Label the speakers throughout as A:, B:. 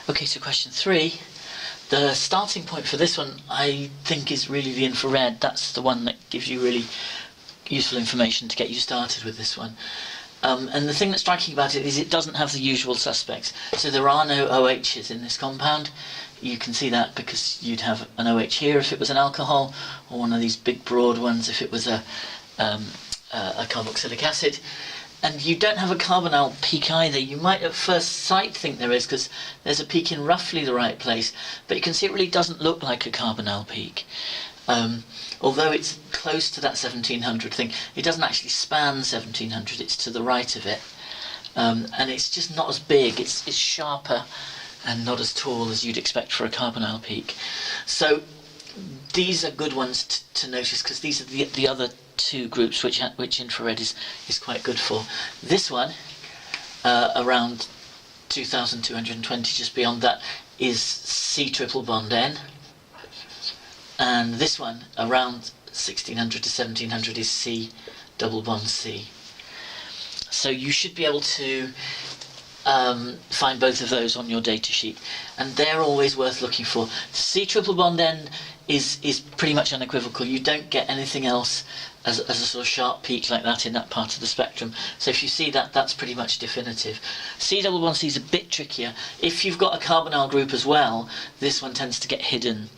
A: Okay, so question 3. The starting point for this one, I think, is really the infrared. That's the one that gives you really useful information to get you started with this one. And the thing that's striking about it is it doesn't have the usual suspects. So there are no OHs in this compound. You can see that because you'd have an OH here if it was an alcohol, or one of these big broad ones if it was a carboxylic acid. And you don't have a carbonyl peak either. You might at first sight think there is, because there's a peak in roughly the right place, but you can see it really doesn't look like a carbonyl peak. Although it's close to that 1700 thing, it doesn't actually span 1700, it's to the right of it. And it's just not as big, it's sharper and not as tall as you'd expect for a carbonyl peak. So these are good ones to notice, because these are the other two groups which infrared is quite good for. This one, around 2220, just beyond that, is C triple bond N, and this one around 1600 to 1700 is C double bond C. So you should be able to find both of those on your data sheet, and they're always worth looking for. C triple bond N is pretty much unequivocal. You don't get anything else as a sort of sharp peak like that in that part of the spectrum. So if you see that, that's pretty much definitive. C double bond C is a bit trickier. If you've got a carbonyl group as well, this one tends to get hidden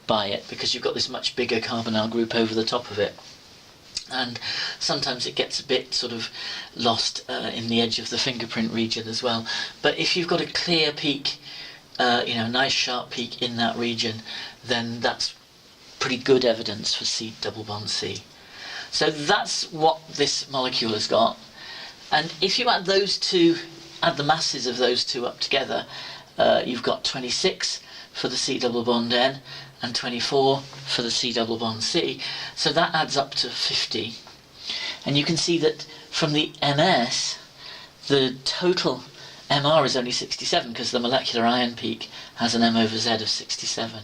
A: by it because you've got this much bigger carbonyl group over the top of it. And sometimes it gets a bit sort of lost in the edge of the fingerprint region as well. But if you've got a clear peak, a nice sharp peak in that region, then that's pretty good evidence for C double bond C. So that's what this molecule has got. And if you add the masses of those two up together, you've got 26 for the C double bond N and 24 for the C double bond C. So that adds up to 50. And you can see that from the MS, the total MR is only 67 because the molecular ion peak has an M over Z of 67.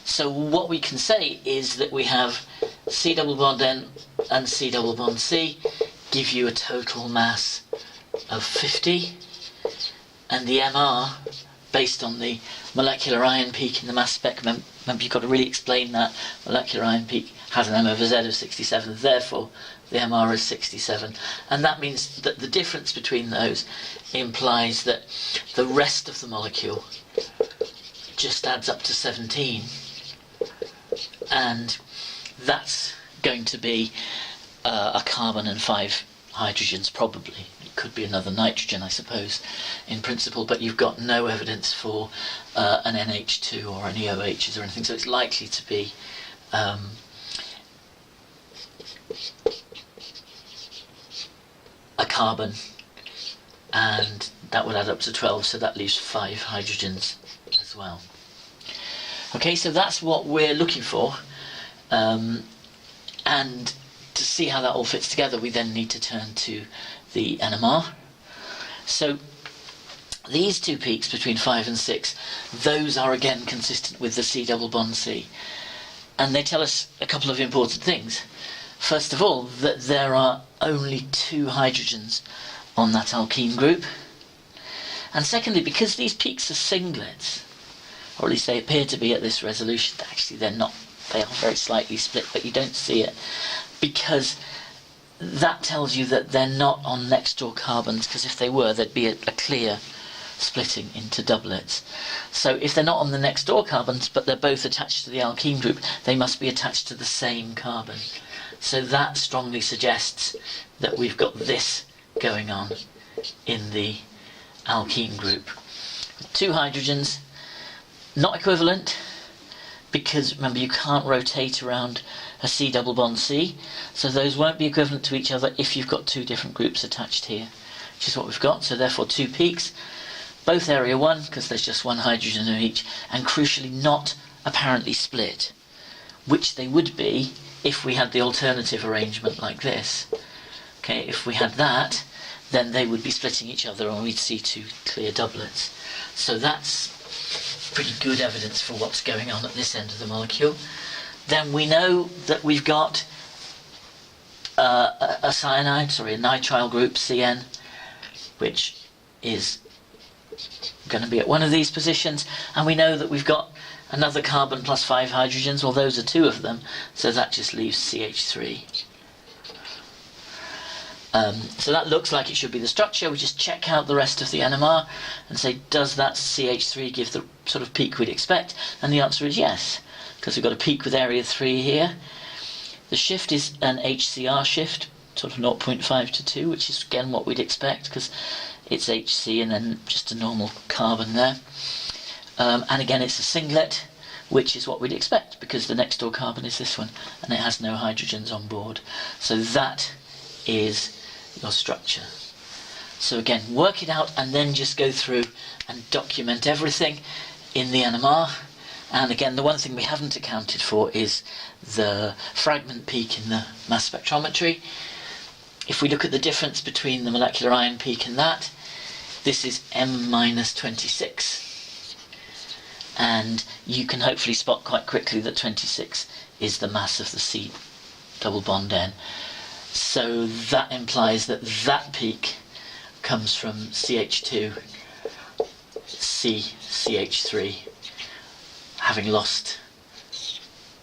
A: So what we can say is that we have C double bond N and C double bond C give you a total mass of 50, and the MR, based on the molecular ion peak in the mass spec, remember you've got to really explain that molecular ion peak has an M over Z of 67, therefore the MR is 67, and that means that the difference between those implies that the rest of the molecule just adds up to 17, and that's going to be a carbon and 5 hydrogens probably. It could be another nitrogen, I suppose, in principle, but you've got no evidence for an NH2 or any OHs or anything, so it's likely to be a carbon, and that would add up to 12, so that leaves 5 hydrogens as well. Okay, so that's what we're looking for, and to see how that all fits together, we then need to turn to the NMR. So these two peaks between 5 and 6, those are again consistent with the C double bond C, and they tell us a couple of important things. First of all, that there are only 2 hydrogens on that alkene group, and secondly, because these peaks are singlets, or at least they appear to be at this resolution, actually they're not, they are very slightly split, but you don't see it, because that tells you that they're not on next door carbons, because if they were, there'd be a clear splitting into doublets. So if they're not on the next door carbons, but they're both attached to the alkene group, they must be attached to the same carbon. So that strongly suggests that we've got this going on in the alkene group. 2 hydrogens, not equivalent, because remember you can't rotate around a C double bond C, so those won't be equivalent to each other if you've got 2 different groups attached here, which is what we've got. So therefore 2 peaks, both area 1 because there's just 1 hydrogen in each, and crucially not apparently split, which they would be if we had the alternative arrangement like this. Okay, if we had that, then they would be splitting each other and we'd see 2 clear doublets. So that's pretty good evidence for what's going on at this end of the molecule. Then we know that we've got a nitrile group, CN, which is going to be at one of these positions, and we know that we've got another carbon plus 5 hydrogens. Well, those are 2 of them, so that just leaves CH3. So that looks like it should be the structure. We just check out the rest of the NMR and say, does that CH3 give the sort of peak we'd expect? And the answer is yes, because we've got a peak with area 3 here. The shift is an HCR shift, sort of 0.5 to 2, which is again what we'd expect, because it's HC and then just a normal carbon there. And again, it's a singlet, which is what we'd expect, because the next door carbon is this one, and it has no hydrogens on board. So that is your structure. So again, work it out and then just go through and document everything in the NMR. And again, the one thing we haven't accounted for is the fragment peak in the mass spectrometry. If we look at the difference between the molecular ion peak and that, this is M-26. And you can hopefully spot quite quickly that 26 is the mass of the C double bond N. So that implies that that peak comes from CH2, CH3, having lost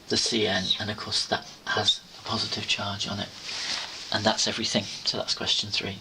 A: the Cn, and of course that has a positive charge on it. And that's everything. So that's question 3.